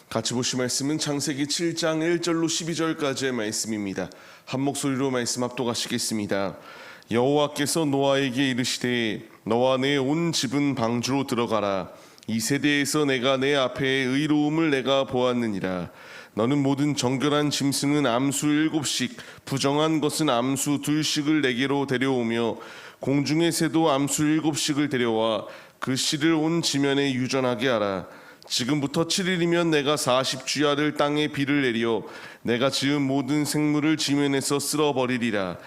같이 보실 말씀은 창세기 7장 1절로 12절까지의 말씀입니다. 한 목소리로 말씀 합독하시겠습니다. 여호와께서 노아에게 이르시되 너와 내 온 집은 방주로 들어가라. 이 세대에서 내가 내 앞에 의로움을 내가 보았느니라. 너는 모든 정결한 짐승은 암수 7씩 부정한 것은 암수 2씩을 내게로 데려오며 공중의 새도 암수 7씩을 데려와 그 씨를 온 지면에 유전하게 하라. 지금부터 7일이면 내가 40주야를 땅에 비를 내려 내가 지은 모든 생물을 지면에서 쓸어버리리라.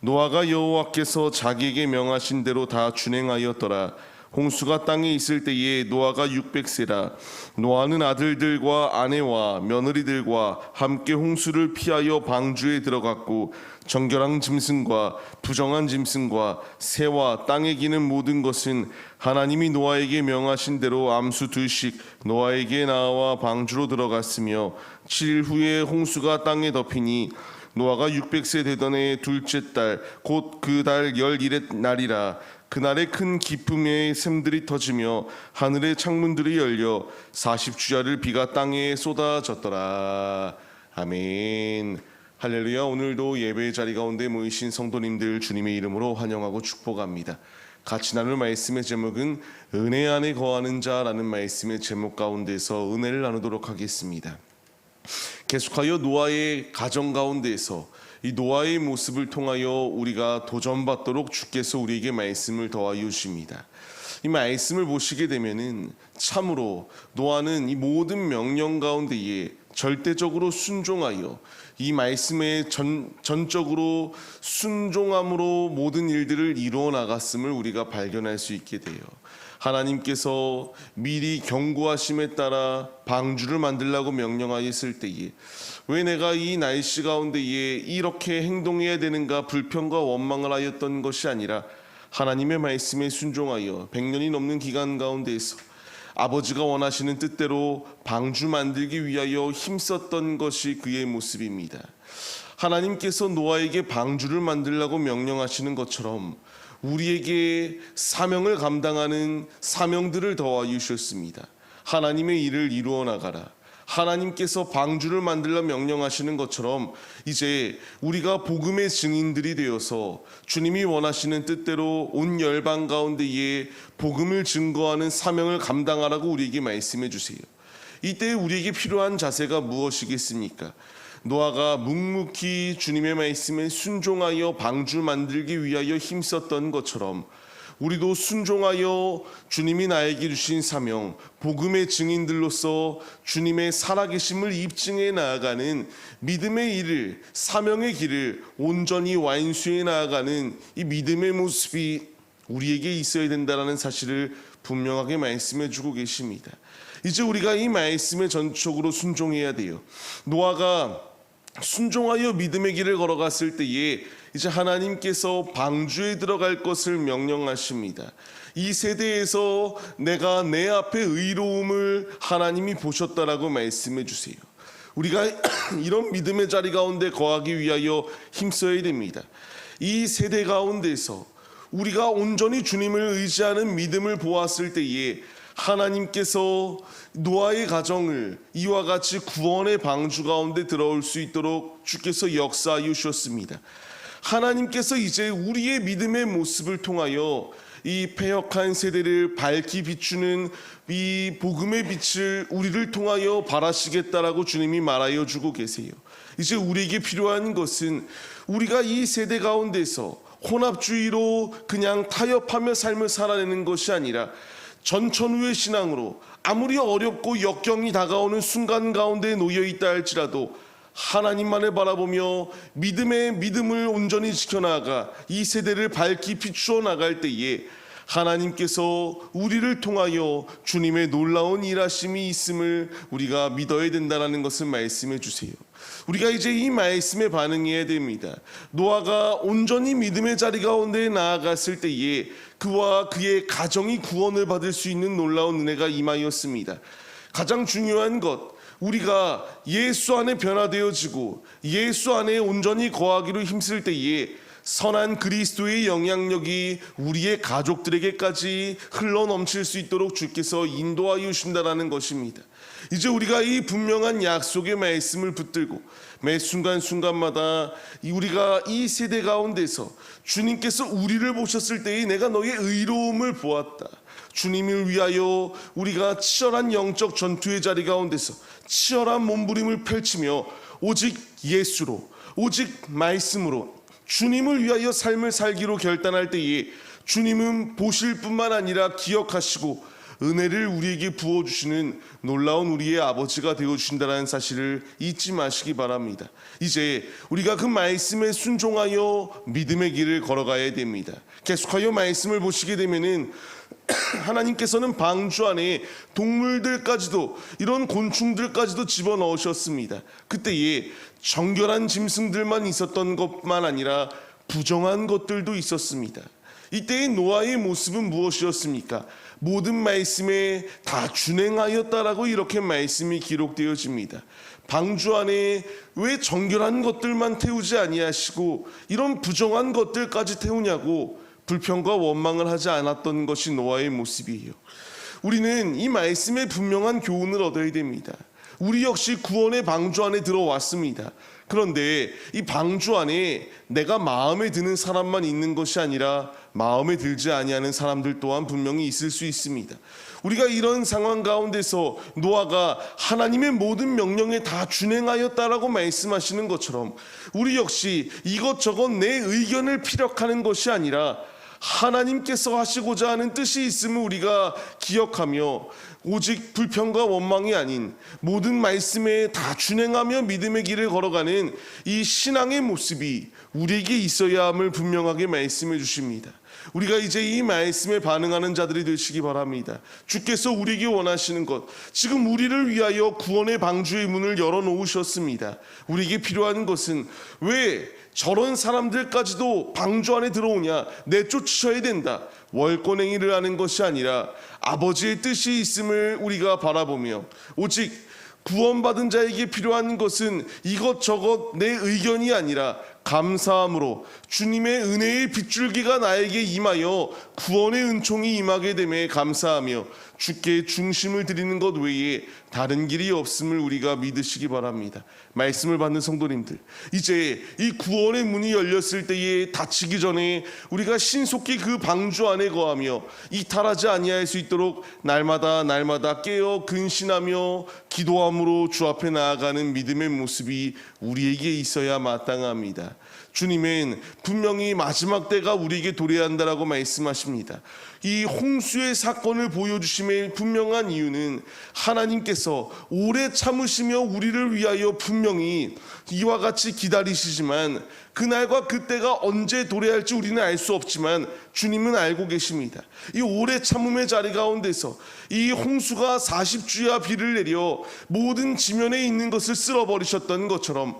노아가 여호와께서 자기에게 명하신 대로 다 준행하였더라. 홍수가 땅에 있을 때에 노아가 600세라. 노아는 아들들과 아내와 며느리들과 함께 홍수를 피하여 방주에 들어갔고 정결한 짐승과 부정한 짐승과 새와 땅에 기는 모든 것은 하나님이 노아에게 명하신 대로 암수 2씩 노아에게 나와 방주로 들어갔으며 7일 후에 홍수가 땅에 덮이니 노아가 600세 되던 해 둘째 달 곧 그 달 11의 날이라. 그날에 큰 기쁨의 샘들이 터지며 하늘의 창문들이 열려 40주야를 비가 땅에 쏟아졌더라. 아멘. 할렐루야. 오늘도 예배의 자리 가운데 모이신 성도님들 주님의 이름으로 환영하고 축복합니다. 같이 나눌 말씀의 제목은 은혜 안에 거하는 자라는 말씀의 제목 가운데서 은혜를 나누도록 하겠습니다. 계속하여 노아의 가정 가운데에서 이 노아의 모습을 통하여 우리가 도전받도록 주께서 우리에게 말씀을 더하여 주십니다. 이 말씀을 보시게 되면은 참으로 노아는 이 모든 명령 가운데에 절대적으로 순종하여 이 말씀에 전적으로 순종함으로 모든 일들을 이루어 나갔음을 우리가 발견할 수 있게 돼요. 하나님께서 미리 경고하심에 따라 방주를 만들라고 명령하였을 때에 왜 내가 이 날씨 가운데에 이렇게 행동해야 되는가 불평과 원망을 하였던 것이 아니라 하나님의 말씀에 순종하여 100년이 넘는 기간 가운데에서 아버지가 원하시는 뜻대로 방주 만들기 위하여 힘썼던 것이 그의 모습입니다. 하나님께서 노아에게 방주를 만들라고 명령하시는 것처럼 우리에게 사명을 감당하는 사명들을 더하여 주셨습니다. 하나님의 일을 이루어 나가라. 하나님께서 방주를 만들라 명령하시는 것처럼 이제 우리가 복음의 증인들이 되어서 주님이 원하시는 뜻대로 온 열방 가운데에 복음을 증거하는 사명을 감당하라고 우리에게 말씀해 주세요. 이때 우리에게 필요한 자세가 무엇이겠습니까? 노아가 묵묵히 주님의 말씀에 순종하여 방주 만들기 위하여 힘썼던 것처럼 우리도 순종하여 주님이 나에게 주신 사명, 복음의 증인들로서 주님의 살아계심을 입증해 나아가는 믿음의 일을, 사명의 길을 온전히 완수해 나아가는 이 믿음의 모습이 우리에게 있어야 된다는 사실을 분명하게 말씀해 주고 계십니다. 이제 우리가 이 말씀에 전적으로 순종해야 돼요. 노아가 순종하여 믿음의 길을 걸어갔을 때에 이제 하나님께서 방주에 들어갈 것을 명령하십니다. 이 세대에서 내가 내 앞에 의로움을 하나님이 보셨다라고 말씀해 주세요. 우리가 이런 믿음의 자리 가운데 거하기 위하여 힘써야 됩니다. 이 세대 가운데서 우리가 온전히 주님을 의지하는 믿음을 보았을 때에 하나님께서 노아의 가정을 이와 같이 구원의 방주 가운데 들어올 수 있도록 주께서 역사하여 주셨습니다. 하나님께서 이제 우리의 믿음의 모습을 통하여 이 패역한 세대를 밝히 비추는 이 복음의 빛을 우리를 통하여 발하시겠다라고 주님이 말하여 주고 계세요. 이제 우리에게 필요한 것은 우리가 이 세대 가운데서 혼합주의로 그냥 타협하며 삶을 살아내는 것이 아니라 전천후의 신앙으로 아무리 어렵고 역경이 다가오는 순간 가운데 놓여 있다 할지라도 하나님만을 바라보며 믿음을 온전히 지켜나가 이 세대를 밝히 비추어 나갈 때에 하나님께서 우리를 통하여 주님의 놀라운 일하심이 있음을 우리가 믿어야 된다는 것을 말씀해 주세요. 우리가 이제 이 말씀에 반응해야 됩니다. 노아가 온전히 믿음의 자리 가운데 나아갔을 때에 그와 그의 가정이 구원을 받을 수 있는 놀라운 은혜가 임하였습니다. 가장 중요한 것, 우리가 예수 안에 변화되어지고 예수 안에 온전히 거하기로 힘쓸 때에 선한 그리스도의 영향력이 우리의 가족들에게까지 흘러넘칠 수 있도록 주께서 인도하여 주신다라는 것입니다. 이제 우리가 이 분명한 약속의 말씀을 붙들고 매 순간순간마다 우리가 이 세대 가운데서 주님께서 우리를 보셨을 때에 내가 너의 의로움을 보았다, 주님을 위하여 우리가 치열한 영적 전투의 자리 가운데서 치열한 몸부림을 펼치며 오직 예수로, 오직 말씀으로 주님을 위하여 삶을 살기로 결단할 때에 주님은 보실 뿐만 아니라 기억하시고 은혜를 우리에게 부어주시는 놀라운 우리의 아버지가 되어주신다는 사실을 잊지 마시기 바랍니다. 이제 우리가 그 말씀에 순종하여 믿음의 길을 걸어가야 됩니다. 계속하여 말씀을 보시게 되면은 하나님께서는 방주 안에 동물들까지도, 이런 곤충들까지도 집어넣으셨습니다. 그때에 정결한 짐승들만 있었던 것만 아니라 부정한 것들도 있었습니다. 이때의 노아의 모습은 무엇이었습니까? 모든 말씀에 다 준행하였다라고 이렇게 말씀이 기록되어집니다. 방주 안에 왜 정결한 것들만 태우지 아니하시고 이런 부정한 것들까지 태우냐고 불평과 원망을 하지 않았던 것이 노아의 모습이에요. 우리는 이 말씀의 분명한 교훈을 얻어야 됩니다. 우리 역시 구원의 방주 안에 들어왔습니다. 그런데 이 방주 안에 내가 마음에 드는 사람만 있는 것이 아니라 마음에 들지 아니하는 사람들 또한 분명히 있을 수 있습니다. 우리가 이런 상황 가운데서 노아가 하나님의 모든 명령에 다 준행하였다라고 말씀하시는 것처럼 우리 역시 이것저것 내 의견을 피력하는 것이 아니라 하나님께서 하시고자 하는 뜻이 있음을 우리가 기억하며 오직 불평과 원망이 아닌 모든 말씀에 다 준행하며 믿음의 길을 걸어가는 이 신앙의 모습이 우리에게 있어야 함을 분명하게 말씀해 주십니다. 우리가 이제 이 말씀에 반응하는 자들이 되시기 바랍니다. 주께서 우리에게 원하시는 것, 지금 우리를 위하여 구원의 방주의 문을 열어놓으셨습니다. 우리에게 필요한 것은 왜 저런 사람들까지도 방주 안에 들어오냐, 내쫓으셔야 된다, 월권행위를 하는 것이 아니라 아버지의 뜻이 있음을 우리가 바라보며 오직 구원받은 자에게 필요한 것은 이것저것 내 의견이 아니라 감사함으로 주님의 은혜의 빗줄기가 나에게 임하여 구원의 은총이 임하게 됨에 감사하며 주께 중심을 드리는 것 외에 다른 길이 없음을 우리가 믿으시기 바랍니다. 말씀을 받는 성도님들, 이제 이 구원의 문이 열렸을 때에 닫히기 전에 우리가 신속히 그 방주 안에 거하며 이탈하지 아니할 수 있도록 날마다 깨어 근신하며 기도함으로 주 앞에 나아가는 믿음의 모습이 우리에게 있어야 마땅합니다. 주님은 분명히 마지막 때가 우리에게 도래한다라고 말씀하십니다. 이 홍수의 사건을 보여주심의 분명한 이유는 하나님께서 오래 참으시며 우리를 위하여 분명히 이와 같이 기다리시지만 그날과 그때가 언제 도래할지 우리는 알 수 없지만 주님은 알고 계십니다. 이 오래 참음의 자리 가운데서 이 홍수가 40주야 비를 내려 모든 지면에 있는 것을 쓸어버리셨던 것처럼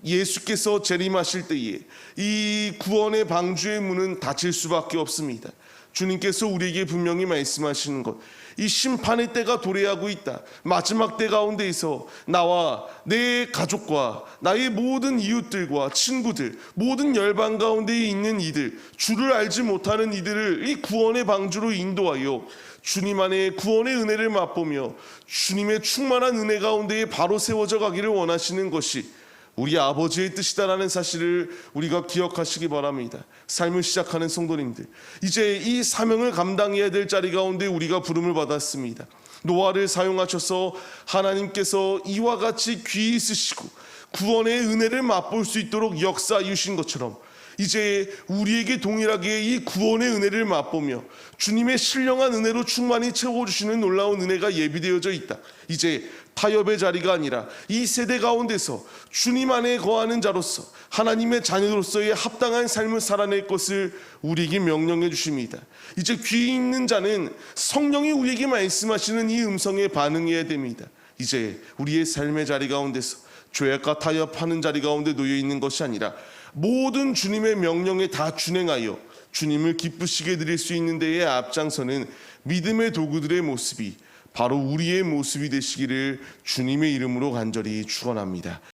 예수께서 재림하실 때에 이 구원의 방주의 문은 닫힐 수밖에 없습니다. 주님께서 우리에게 분명히 말씀하시는 것, 이 심판의 때가 도래하고 있다. 마지막 때 가운데에서 나와 내 가족과 나의 모든 이웃들과 친구들, 모든 열방 가운데에 있는 이들, 주를 알지 못하는 이들을 이 구원의 방주로 인도하여 주님 안에 구원의 은혜를 맛보며 주님의 충만한 은혜 가운데에 바로 세워져 가기를 원하시는 것이 우리 아버지의 뜻이다라는 사실을 우리가 기억하시기 바랍니다. 삶을 시작하는 성도님들, 이제 이 사명을 감당해야 될 자리 가운데 우리가 부름을 받았습니다. 노아를 사용하셔서 하나님께서 이와 같이 귀히 쓰시고 구원의 은혜를 맛볼 수 있도록 역사해 주신 것처럼 이제 우리에게 동일하게 이 구원의 은혜를 맛보며 주님의 신령한 은혜로 충만히 채워주시는 놀라운 은혜가 예비되어져 있다. 이제 타협의 자리가 아니라 이 세대 가운데서 주님 안에 거하는 자로서 하나님의 자녀로서의 합당한 삶을 살아낼 것을 우리에게 명령해 주십니다. 이제 귀 있는 자는 성령이 우리에게 말씀하시는 이 음성에 반응해야 됩니다. 이제 우리의 삶의 자리 가운데서 죄악과 타협하는 자리 가운데 놓여 있는 것이 아니라 모든 주님의 명령에 다 준행하여 주님을 기쁘시게 드릴 수 있는 데에 앞장서는 믿음의 도구들의 모습이 바로 우리의 모습이 되시기를 주님의 이름으로 간절히 축원합니다.